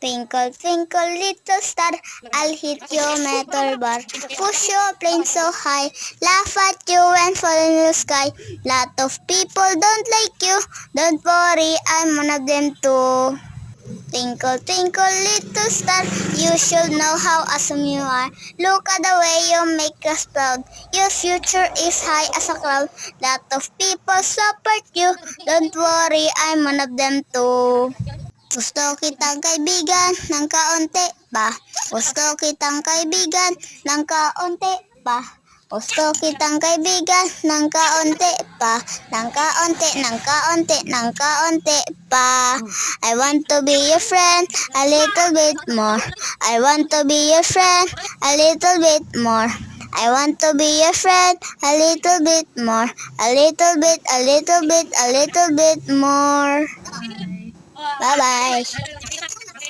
Twinkle, twinkle, little star, I'll hit your metal bar. Push your plane so high, laugh at you and fall in the sky. Lot of people don't like you, don't worry, I'm one of them too. Twinkle, twinkle, little star, you should know how awesome you are. Look at the way you make us proud. Your future is high as a cloud. Lot of people support you. Don't worry, I'm one of them too. Gusto kitang kaibigan ng kaunti pa. Gusto kitang kaibigan ng kaunti pa. Gusto kitang kaibigan ng kaunti pa. Ng kaunti, ng kaunti, ng kaunti pa. I want to be your friend a little bit more. I want to be your friend a little bit more. I want to be your friend a little bit more. A little bit, a little bit, a little bit more. Bye-bye.